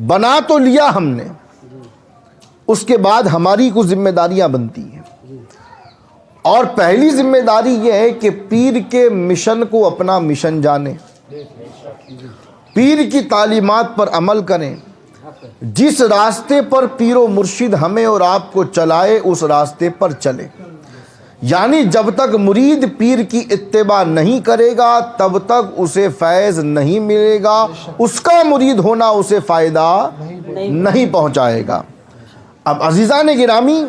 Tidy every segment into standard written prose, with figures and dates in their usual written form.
بنا تو لیا ہم نے، اس کے بعد ہماری کچھ ذمہ داریاں بنتی ہیں، اور پہلی ذمہ داری یہ ہے کہ پیر کے مشن کو اپنا مشن جانیں، پیر کی تعلیمات پر عمل کریں، جس راستے پر پیر و مرشد ہمیں اور آپ کو چلائے اس راستے پر چلیں۔ یعنی جب تک مرید پیر کی اتباع نہیں کرے گا تب تک اسے فیض نہیں ملے گا، اس کا مرید ہونا اسے فائدہ نہیں پہنچائے گا۔ اب عزیزان گرامی،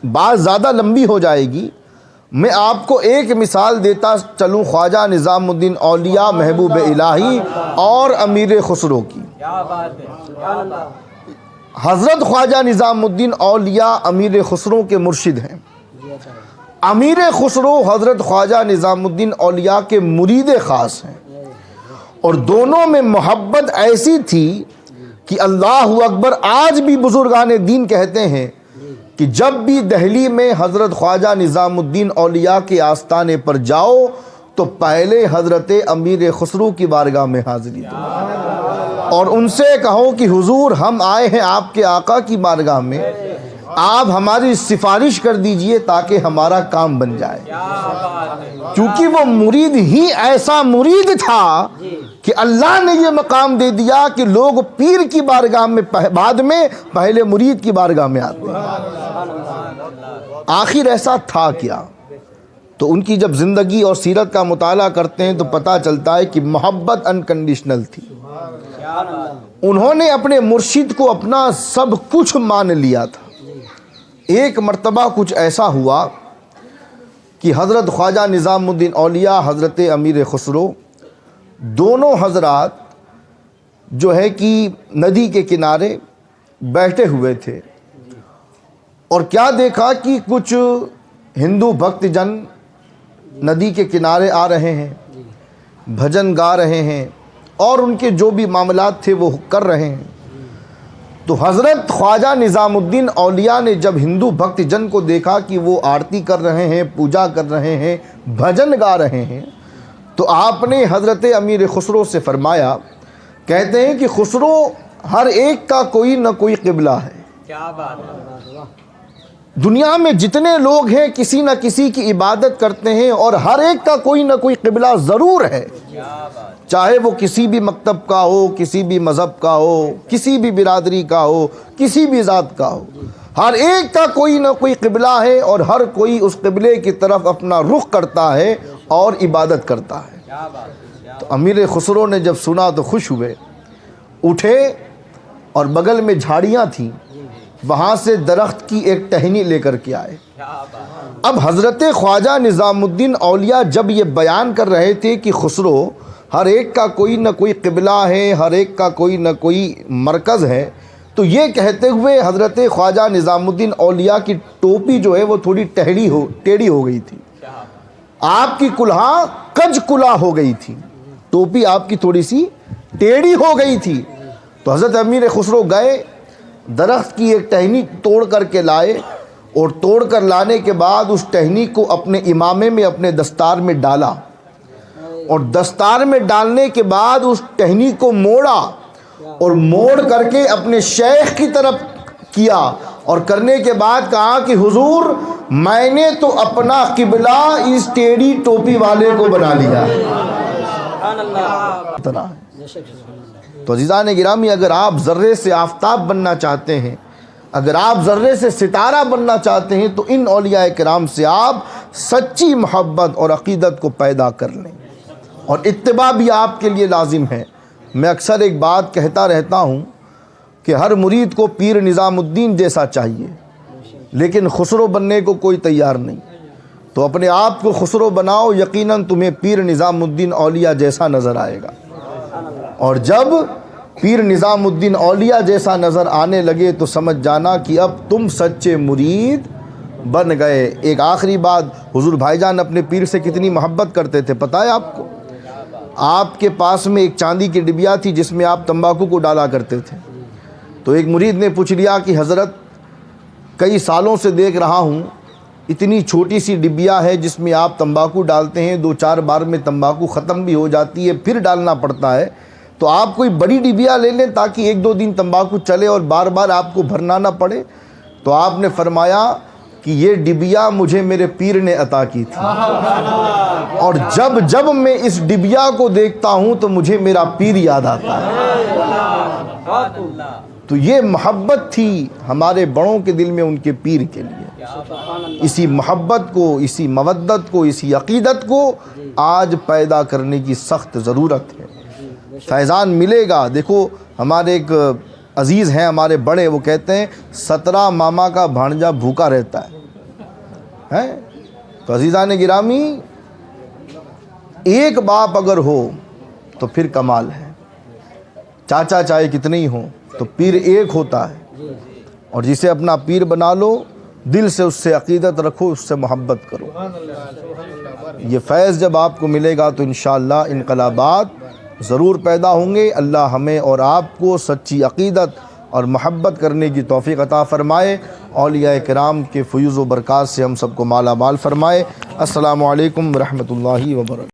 بات زیادہ لمبی ہو جائے گی، میں آپ کو ایک مثال دیتا چلوں خواجہ نظام الدین اولیاء محبوب الہی اور امیر خسرو کی۔ حضرت خواجہ نظام الدین اولیاء امیر خسرو کے مرشد ہیں، امیر خسرو حضرت خواجہ نظام الدین اولیاء کے مرید خاص ہیں، اور دونوں میں محبت ایسی تھی کہ اللہ اکبر، آج بھی بزرگان دین کہتے ہیں کہ جب بھی دہلی میں حضرت خواجہ نظام الدین اولیاء کے آستانے پر جاؤ تو پہلے حضرت امیر خسرو کی بارگاہ میں حاضری دو اور ان سے کہو کہ حضور ہم آئے ہیں آپ کے آقا کی بارگاہ میں، آپ ہماری سفارش کر دیجئے تاکہ ہمارا کام بن جائے، کیونکہ وہ مرید ہی ایسا مرید تھا کہ اللہ نے یہ مقام دے دیا کہ لوگ پیر کی بارگاہ میں بعد میں پہلے مرید کی بارگاہ میں آتے ہیں۔ آخر ایسا تھا کیا؟ تو ان کی جب زندگی اور سیرت کا مطالعہ کرتے ہیں تو پتہ چلتا ہے کہ محبت انکنڈیشنل تھی، انہوں نے اپنے مرشد کو اپنا سب کچھ مان لیا تھا۔ ایک مرتبہ کچھ ایسا ہوا کہ حضرت خواجہ نظام الدین اولیاء حضرت امیر خسرو دونوں حضرات جو ہے کہ ندی کے کنارے بیٹھے ہوئے تھے، اور کیا دیکھا کہ کچھ ہندو بھکت جن ندی کے کنارے آ رہے ہیں، بھجن گا رہے ہیں، اور ان کے جو بھی معاملات تھے وہ کر رہے ہیں۔ تو حضرت خواجہ نظام الدین اولیاء نے جب ہندو بھکت جن کو دیکھا کہ وہ آرتی کر رہے ہیں، پوجا کر رہے ہیں، بھجن گا رہے ہیں، تو آپ نے حضرت امیر خسرو سے فرمایا، کہتے ہیں کہ خسرو، ہر ایک کا کوئی نہ کوئی قبلہ ہے، کیا بات ہے، دنیا میں جتنے لوگ ہیں کسی نہ کسی کی عبادت کرتے ہیں، اور ہر ایک کا کوئی نہ کوئی قبلہ ضرور ہے، چاہے وہ کسی بھی مکتب کا ہو، کسی بھی مذہب کا ہو، کسی بھی برادری کا ہو، کسی بھی ذات کا ہو، ہر ایک کا کوئی نہ کوئی قبلہ ہے، اور ہر کوئی اس قبلے کی طرف اپنا رخ کرتا ہے اور عبادت کرتا ہے۔ تو امیر خسرو نے جب سنا تو خوش ہوئے، اٹھے اور بغل میں جھاڑیاں تھیں، وہاں سے درخت کی ایک ٹہنی لے کر کے آئے۔ اب حضرت خواجہ نظام الدین اولیاء جب یہ بیان کر رہے تھے کہ خسرو، ہر ایک کا کوئی نہ کوئی قبلہ ہے، ہر ایک کا کوئی نہ کوئی مرکز ہے، تو یہ کہتے ہوئے حضرت خواجہ نظام الدین اولیاء کی ٹوپی جو ہے وہ تھوڑی ٹیڑھی ہو گئی تھی، آپ کی کلہا کج کلا ہو گئی تھی، ٹوپی آپ کی تھوڑی سی ٹیڑھی ہو گئی تھی۔ تو حضرت امیر خسرو گئے، درخت کی ایک ٹہنی توڑ کر کے لائے، اور توڑ کر لانے کے بعد اس ٹہنی کو اپنے امامے میں، اپنے دستار میں ڈالا، اور دستار میں ڈالنے کے بعد اس ٹہنی کو موڑا، اور موڑ کر کے اپنے شیخ کی طرف کیا، اور کرنے کے بعد کہا کہ حضور، میں نے تو اپنا قبلہ اس ٹیڑھی ٹوپی والے کو بنا لیا۔ تو عزیزان گرامی، اگر آپ ذرے سے آفتاب بننا چاہتے ہیں، اگر آپ ذرے سے ستارہ بننا چاہتے ہیں، تو ان اولیاء کرام سے آپ سچی محبت اور عقیدت کو پیدا کر لیں، اور اتباع بھی آپ کے لیے لازم ہے۔ میں اکثر ایک بات کہتا رہتا ہوں کہ ہر مرید کو پیر نظام الدین جیسا چاہیے، لیکن خسرو بننے کو کوئی تیار نہیں، تو اپنے آپ کو خسرو بناؤ، یقیناً تمہیں پیر نظام الدین اولیاء جیسا نظر آئے گا، اور جب پیر نظام الدین اولیاء جیسا نظر آنے لگے تو سمجھ جانا کہ اب تم سچے مرید بن گئے۔ ایک آخری بات، حضور بھائی جان اپنے پیر سے کتنی محبت کرتے تھے پتہ ہے آپ کو؟ آپ کے پاس میں ایک چاندی کی ڈبیا تھی جس میں آپ تمباکو کو ڈالا کرتے تھے، تو ایک مرید نے پوچھ لیا کہ حضرت، کئی سالوں سے دیکھ رہا ہوں اتنی چھوٹی سی ڈبیا ہے جس میں آپ تمباکو ڈالتے ہیں، 2-4 بار میں تمباکو ختم بھی ہو جاتی ہے، پھر ڈالنا پڑتا ہے، تو آپ کوئی بڑی ڈبیا لے لیں تاکہ ایک دو دن تمباکو چلے اور بار بار آپ کو بھرنا نہ پڑے. تو آپ نے فرمایا کہ یہ ڈبیا مجھے میرے پیر نے عطا کی تھی, اور جب جب میں اس ڈبیا کو دیکھتا ہوں تو مجھے میرا پیر یاد آتا ہے. تو یہ محبت تھی ہمارے بڑوں کے دل میں ان کے پیر کے لیے. اسی محبت کو, اسی مودت کو, اسی عقیدت کو آج پیدا کرنے کی سخت ضرورت ہے. فیضان ملے گا. دیکھو ہمارے ایک عزیز ہیں, ہمارے بڑے, وہ کہتے ہیں 17 ماما کا بھانجا بھوکا رہتا ہے. تو عزیزان گرامی, ایک باپ اگر ہو تو پھر کمال ہے. چاچا چاہے کتنے ہی ہوں تو پیر ایک ہوتا ہے, اور جسے اپنا پیر بنا لو, دل سے اس سے عقیدت رکھو, اس سے محبت کرو. یہ فیض جب آپ کو ملے گا تو انشاءاللہ انقلابات ضرور پیدا ہوں گے. اللہ ہمیں اور آپ کو سچی عقیدت اور محبت کرنے کی توفیق عطا فرمائے. اولیاء کرام کے فیوز و برکات سے ہم سب کو مالا مال فرمائے. السلام علیکم ورحمۃ اللہ وبرکاتہ.